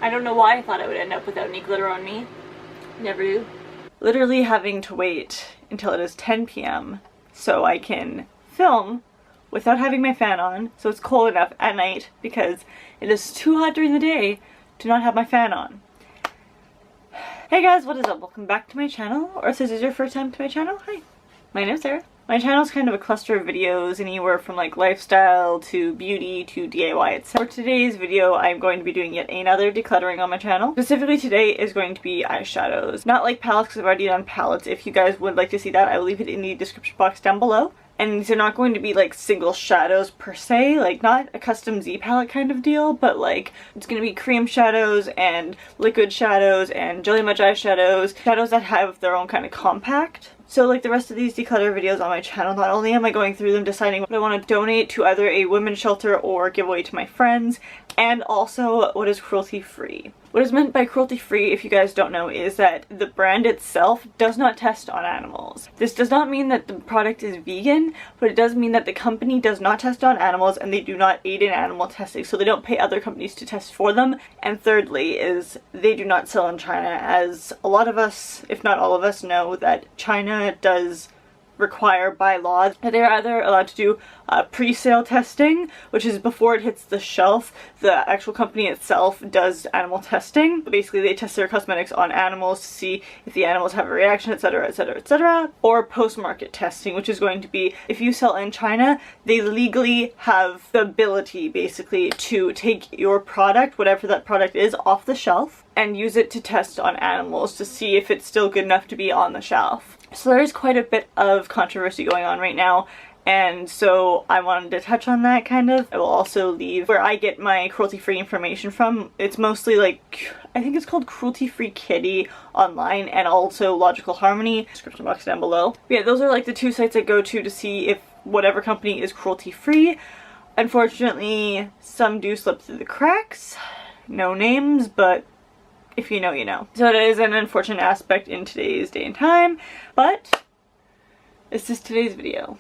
I don't know why I thought I would end up without any glitter on me. Never do. Literally having to wait until it is 10 p.m. so I can film without having my fan on, so it's cold enough at night because it is too hot during the day to not have my fan on. Hey guys, what is up? Welcome back to my channel, or if this is your first time to my channel, hi. My name's Sarah. My channel is kind of a cluster of videos, anywhere from like lifestyle to beauty to DIY, etc. For today's video, I'm going to be doing yet another decluttering on my channel. Specifically today is going to be eyeshadows. Not like palettes, because I've already done palettes. If you guys would like to see that, I will leave it in the description box down below. And these are not going to be like single shadows per se, like not a custom Z palette kind of deal, but like it's going to be cream shadows and liquid shadows and jelly much eyeshadows, shadows that have their own kind of compact. So like the rest of these declutter videos on my channel, not only am I going through them deciding what I want to donate to either a women's shelter or give away to my friends, and also what is cruelty free. What is meant by cruelty free, if you guys don't know, is that the brand itself does not test on animals. This does not mean that the product is vegan, but it does mean that the company does not test on animals and they do not aid in animal testing, so they don't pay other companies to test for them. And thirdly is they do not sell in China, as a lot of us, if not all of us, know that China does require by law that they're either allowed to do pre-sale testing, which is before it hits the shelf. The actual company itself does animal testing. Basically they test their cosmetics on animals to see if the animals have a reaction, etc, etc, etc. Or post-market testing, which is going to be if you sell in China, they legally have the ability basically to take your product, whatever that product is, off the shelf and use it to test on animals to see if it's still good enough to be on the shelf. So there's quite a bit of controversy going on right now, and so I wanted to touch on that kind of. I will also leave where I get my cruelty-free information from. It's mostly like, I think it's called Cruelty Free Kitty online, and also Logical Harmony, description box down below. But yeah, those are like the two sites I go to see if whatever company is cruelty-free. Unfortunately, some do slip through the cracks. No names, but if you know, you know. So it is an unfortunate aspect in today's day and time, but this is today's video.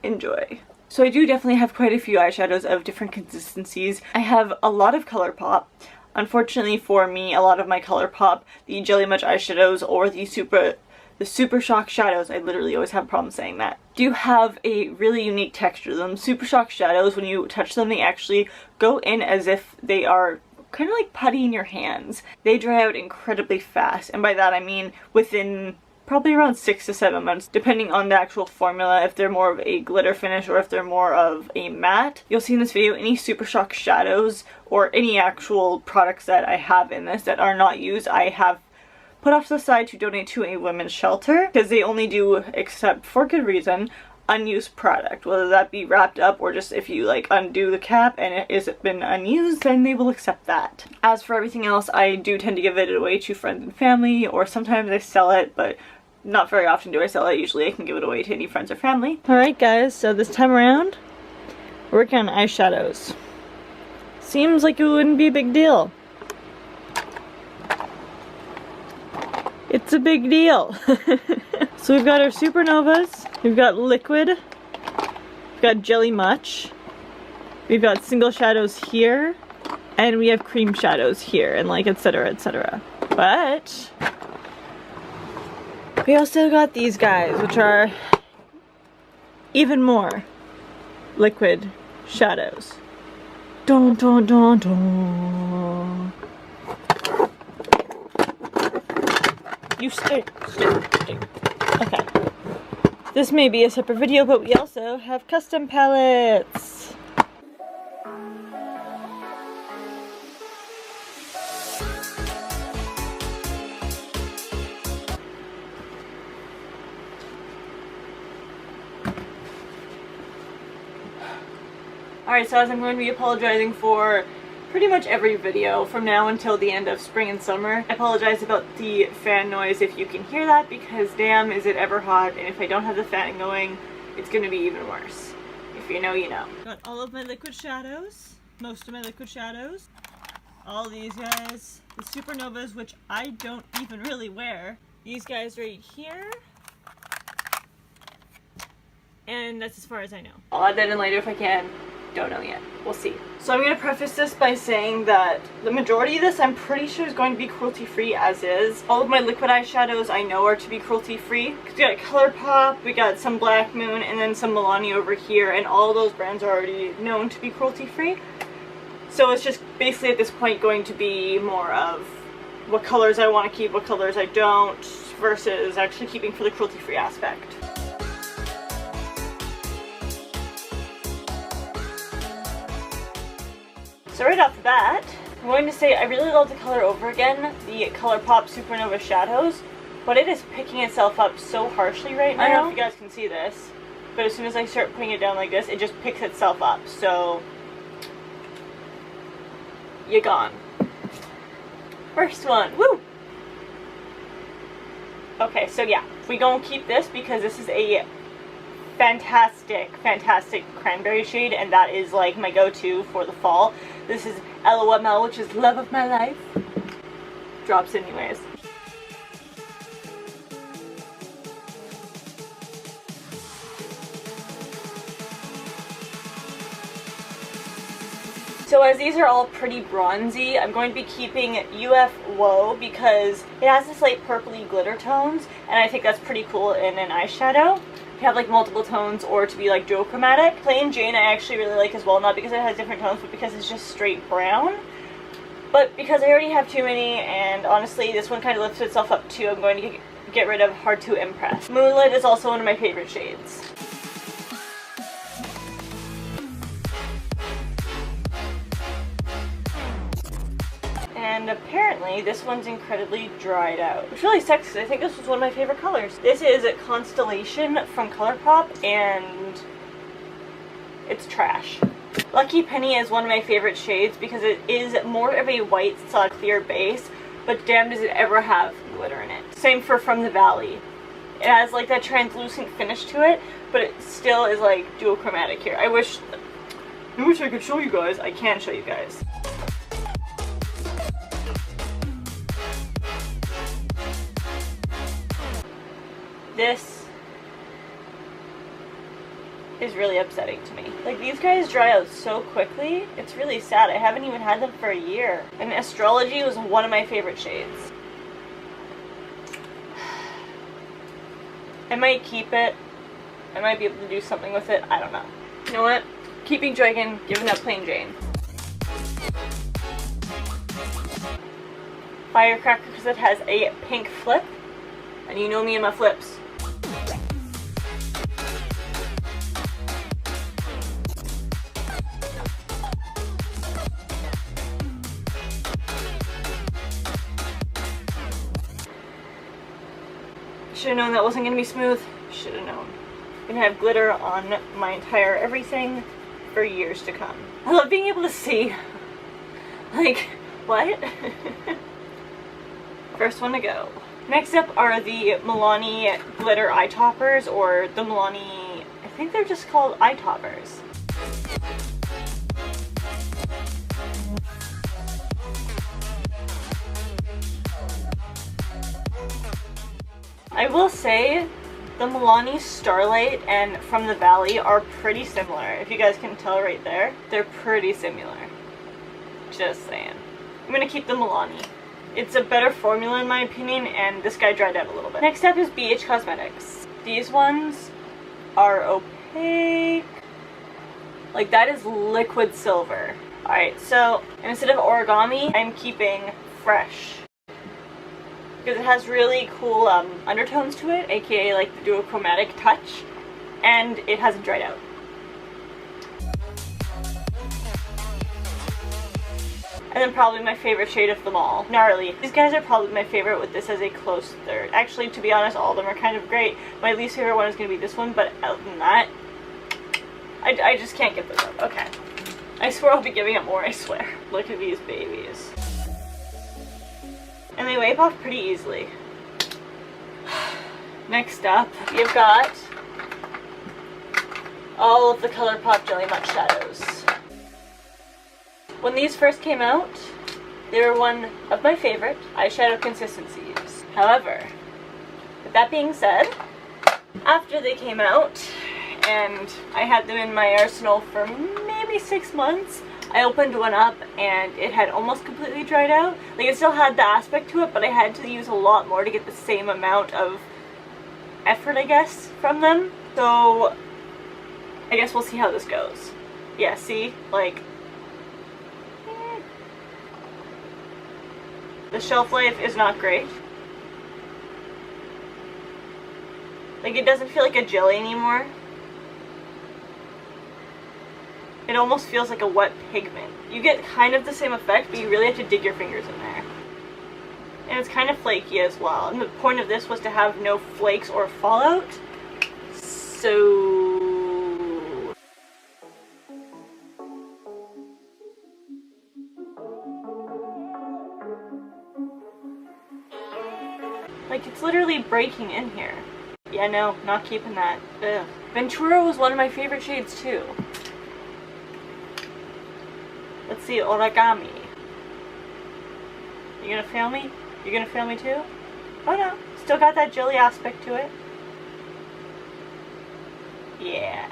Enjoy. So I do definitely have quite a few eyeshadows of different consistencies. I have a lot of ColourPop. Unfortunately for me, a lot of my ColourPop, the Jelly Much eyeshadows or the Super Shock shadows, I literally always have problems saying that, do have a really unique texture. Them Super Shock shadows, when you touch them, they actually go in as if they are kind of like putty in your hands. They dry out incredibly fast, and by that I mean within probably around 6 to 7 months, depending on the actual formula, if they're more of a glitter finish or if they're more of a matte. You'll see in this video any Super Shock shadows or any actual products that I have in this that are not used, I have put off to the side to donate to a women's shelter, because they only do accept, for good reason, unused product, whether that be wrapped up or just if you like undo the cap and it has been unused, then they will accept that. As for everything else, I do tend to give it away to friends and family, or sometimes I sell it, but not very often do I sell it. Usually I can give it away to any friends or family. Alright guys, so this time around we're working on eyeshadows. Seems like it wouldn't be a big deal. It's a big deal. So we've got our Supernovas, we've got liquid, we've got jelly much, we've got single shadows here, and we have cream shadows here, and like etc, etc. But we also got these guys, which are even more liquid shadows. Dun dun dun dun. You stay. Okay. This may be a separate video, but we also have custom palettes. Alright, so as I'm going to be apologizing for pretty much every video from now until the end of spring and summer, I apologize about the fan noise if you can hear that, because damn is it ever hot, and if I don't have the fan going, it's gonna be even worse. If you know, you know. Got all of my liquid shadows, most of my liquid shadows, all these guys, the Supernovas, which I don't even really wear, these guys right here, and that's as far as I know. I'll add that in later if I can. Don't know yet. We'll see. So I'm going to preface this by saying that the majority of this I'm pretty sure is going to be cruelty free as is. All of my liquid eyeshadows I know are to be cruelty free. We got ColourPop, we got some Black Moon, and then some Milani over here, and all those brands are already known to be cruelty free. So it's just basically at this point going to be more of what colors I want to keep, what colors I don't, versus actually keeping for the cruelty free aspect. So right off the bat, I'm going to say I really love the color Over Again, the ColourPop Supernova Shadows, but it is picking itself up so harshly right now. I don't know if you guys can see this, but as soon as I start putting it down like this, it just picks itself up, so you're gone. First one, woo! Okay, so yeah, we gonna keep this because this is a fantastic cranberry shade, and that is like my go-to for the fall. This is LOML, which is Love of My Life. Drops anyways. So as these are all pretty bronzy, I'm going to be keeping UF Woe because it has this like purpley glitter tones, and I think that's pretty cool in an eyeshadow. To have like multiple tones or to be like duochromatic. Plain Jane I actually really like as well, not because it has different tones, but because it's just straight brown. But because I already have too many, and honestly this one kind of lifts itself up too, I'm going to get rid of Hard to Impress. Moonlit is also one of my favorite shades. And apparently this one's incredibly dried out. Which really sucks because I think this was one of my favorite colors. This is a Constellation from ColourPop, and it's trash. Lucky Penny is one of my favorite shades because it is more of a white solid clear base, but damn does it ever have glitter in it. Same for From the Valley. It has like that translucent finish to it, but it still is like duochromatic here. I wish I could show you guys. I can show you guys. This is really upsetting to me. Like, these guys dry out so quickly, it's really sad. I haven't even had them for a year. And Astrology was one of my favorite shades. I might keep it. I might be able to do something with it. I don't know. You know what? Keeping Dragon, giving up Plain Jane. Firecracker because it has a pink flip. And you know me and my flips. Should have known that wasn't going to be smooth. Should have known. I'm going to have glitter on my entire everything for years to come. I love being able to see. Like, what? First one to go. Next up are the Milani glitter eye toppers, or the Milani, I think they're just called eye toppers. I will say the Milani Starlight and From the Valley are pretty similar. If you guys can tell right there, they're pretty similar. Just saying. I'm gonna keep the Milani. It's a better formula in my opinion, and this guy dried out a little bit. Next up is BH Cosmetics. These ones are opaque. Like, that is liquid silver. Alright, so instead of Origami, I'm keeping Fresh. Because it has really cool undertones to it, aka like the duochromatic touch, and it hasn't dried out. And then probably my favorite shade of them all, Gnarly. These guys are probably my favorite, with this as a close third. Actually, to be honest, all of them are kind of great. My least favorite one is going to be this one, but other than that, I just can't get those up. Okay. I swear I'll be giving up more, I swear. Look at these babies. And they wipe off pretty easily. Next up, you've got all of the ColourPop Jelly Mutt shadows. When these first came out, they were one of my favorite eyeshadow consistencies. However, with that being said, after they came out, and I had them in my arsenal for maybe maybe 6 months, I opened one up and it had almost completely dried out. Like, it still had the aspect to it, but I had to use a lot more to get the same amount of effort, I guess, from them. So I guess we'll see how this goes. Yeah, see? Like, the shelf life is not great. Like, it doesn't feel like a jelly anymore. It almost feels like a wet pigment. You get kind of the same effect, but you really have to dig your fingers in there. And it's kind of flaky as well. And the point of this was to have no flakes or fallout. So... like, it's literally breaking in here. Yeah, no, not keeping that. Ugh. Ventura was one of my favorite shades too. Let's see, origami. You gonna fail me? You gonna fail me too? Oh no, still got that jelly aspect to it. Yeah.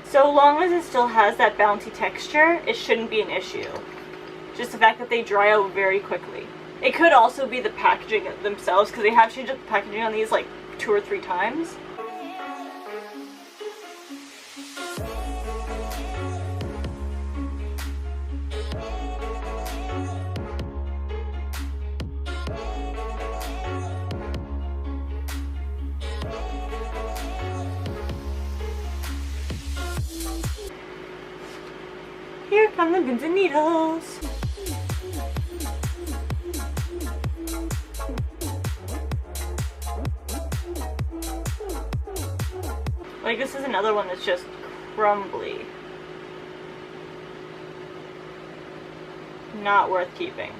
So long as it still has that bouncy texture, it shouldn't be an issue. Just the fact that they dry out very quickly. It could also be the packaging themselves, because they have changed up the packaging on these like 2 or 3 times. Here come the pins and needles. Like, this is another one that's just crumbly. Not worth keeping.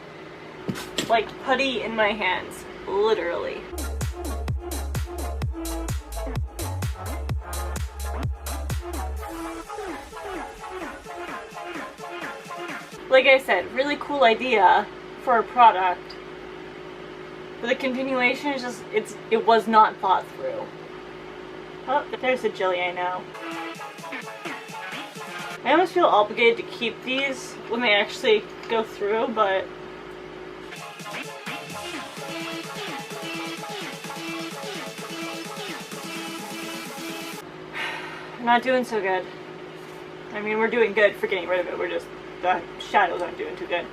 Like putty in my hands, literally. Like I said, really cool idea for a product. But the continuation is just, it was not thought through. Oh, there's a jelly I know. I almost feel obligated to keep these when they actually go through, but... we're not doing so good. I mean, we're doing good for getting rid of it, we're just... the shadows aren't doing too good.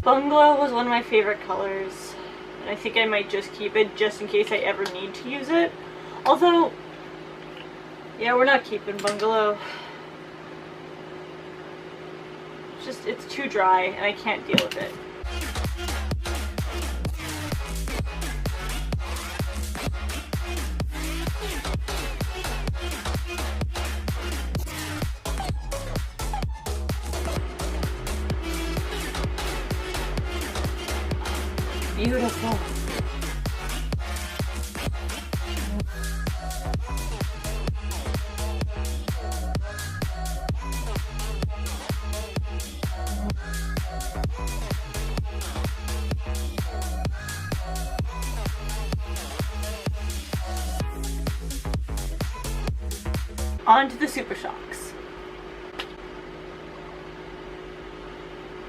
Bungalow was one of my favorite colors, and I think I might just keep it just in case I ever need to use it. Although, yeah, we're not keeping Bungalow. It's too dry and I can't deal with it. Beautiful. On to the Super Shocks.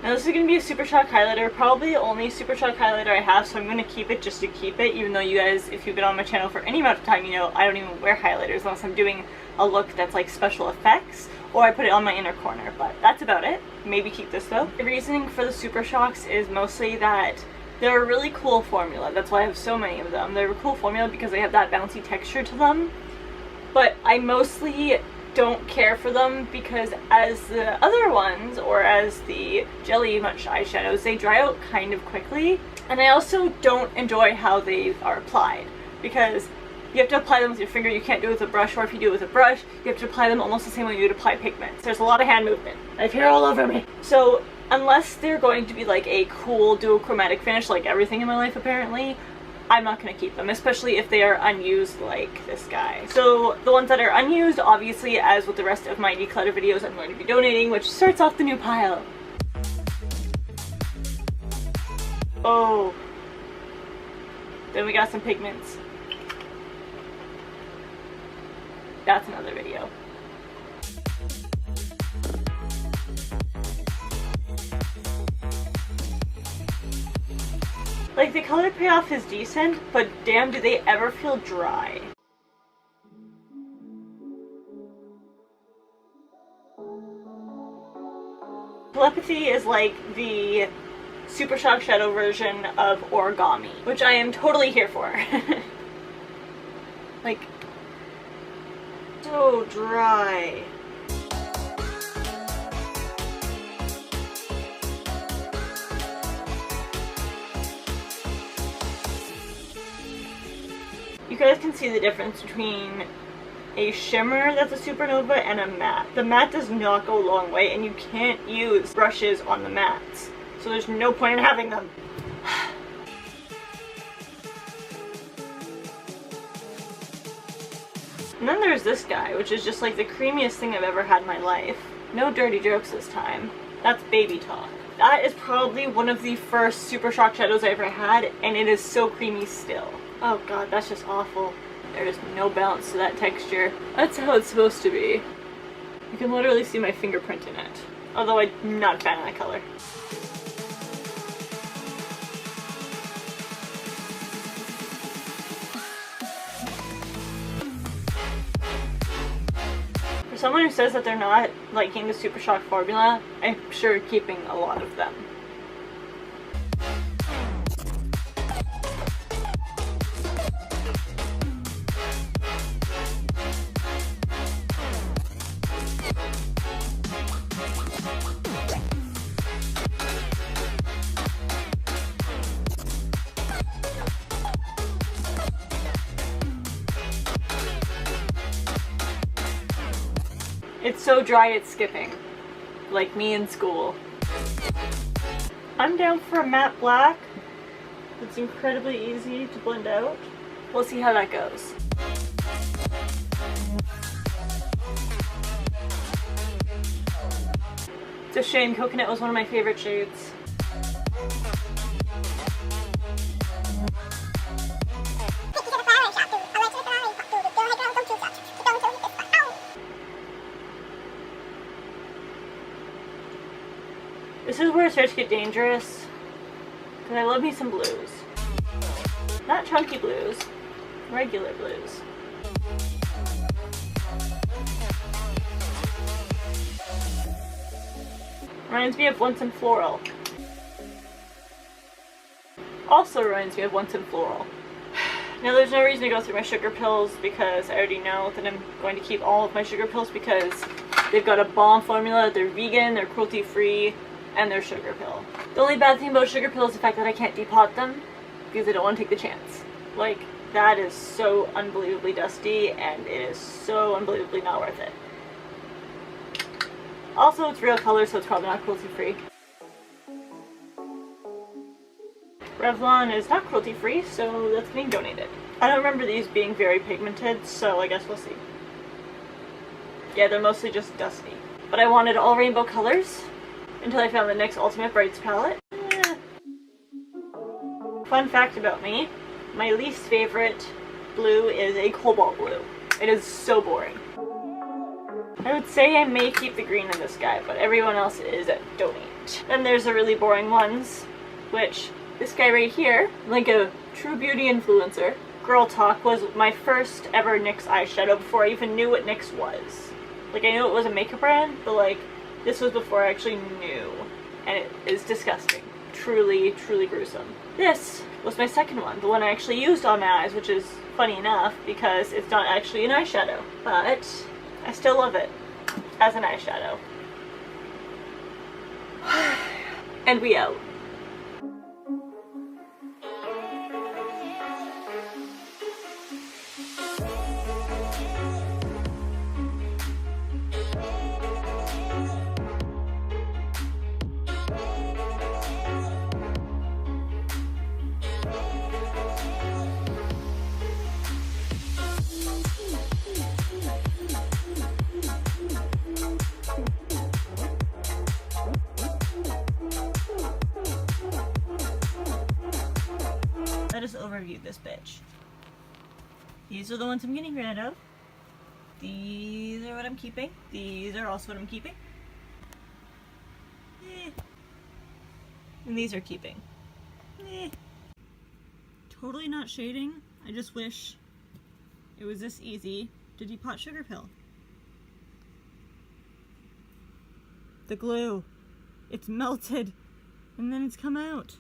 Now this is going to be a Super Shock highlighter, probably the only Super Shock highlighter I have, so I'm going to keep it just to keep it, even though you guys, if you've been on my channel for any amount of time, you know I don't even wear highlighters unless I'm doing a look that's like special effects, or I put it on my inner corner, but that's about it. Maybe keep this though. The reasoning for the Super Shocks is mostly that they're a really cool formula. That's why I have so many of them. They're a cool formula because they have that bouncy texture to them, but I mostly don't care for them because as the other ones, or as the Jelly Much eyeshadows, they dry out kind of quickly, and I also don't enjoy how they are applied because you have to apply them with your finger. You can't do it with a brush, or if you do it with a brush, you have to apply them almost the same way you would apply pigments. There's a lot of hand movement. I have hair all over me. So unless they're going to be like a cool duochromatic finish like everything in my life apparently, I'm not going to keep them, especially if they are unused like this guy. So the ones that are unused, obviously, as with the rest of my declutter videos, I'm going to be donating, which starts off the new pile. Oh. Then we got some pigments. That's another video. Like, the color payoff is decent, but damn, do they ever feel dry. Telepathy is like the Super Shock Shadow version of origami, which I am totally here for. Like, so dry. You guys can see the difference between a shimmer that's a supernova and a matte. The matte does not go a long way, and you can't use brushes on the mattes, so there's no point in having them. And then there's this guy, which is just like the creamiest thing I've ever had in my life. No dirty jokes this time. That's baby talk. That is probably one of the first Super Shock shadows I ever had, and it is so creamy still. Oh god, that's just awful. There is no balance to that texture. That's how it's supposed to be. You can literally see my fingerprint in it. Although I'm not a fan of that color. For someone who says that they're not liking the Super Shock formula, I'm sure keeping a lot of them. It's so dry it's skipping. Like me in school. I'm down for a matte black. It's incredibly easy to blend out. We'll see how that goes. It's a shame, coconut was one of my favorite shades. This is where it starts to get dangerous, because I love me some blues. Not chunky blues, regular blues. Reminds me of Once and Floral. Also reminds me of Once and Floral. Now there's no reason to go through my sugar pills, because I already know that I'm going to keep all of my sugar pills because they've got a bomb formula, they're vegan, they're cruelty free, and their sugar pill. The only bad thing about sugar pill is the fact that I can't depot them because I don't want to take the chance. Like, that is so unbelievably dusty and it is so unbelievably not worth it. Also, it's real color, so it's probably not cruelty free. Revlon is not cruelty free, so that's being donated. I don't remember these being very pigmented, so I guess we'll see. Yeah, they're mostly just dusty. But I wanted all rainbow colors until I found the NYX Ultimate Brights palette. Fun fact about me, my least favorite blue is a cobalt blue. It is so boring. I would say I may keep the green in this guy, but everyone else is donate. Then there's the really boring ones, which this guy right here, like a true beauty influencer, Girl Talk, was my first ever NYX eyeshadow before I even knew what NYX was. Like, I knew it was a makeup brand, but like, this was before I actually knew, and it is disgusting. Truly, truly gruesome. This was my second one, the one I actually used on my eyes, which is funny enough because it's not actually an eyeshadow, but I still love it as an eyeshadow. And we out. this bitch. These are the ones I'm getting rid of. These are what I'm keeping. These are also what I'm keeping. And these are keeping. Totally not shading. I just wish it was this easy to depot sugar pill. The glue. It's melted. And then it's come out.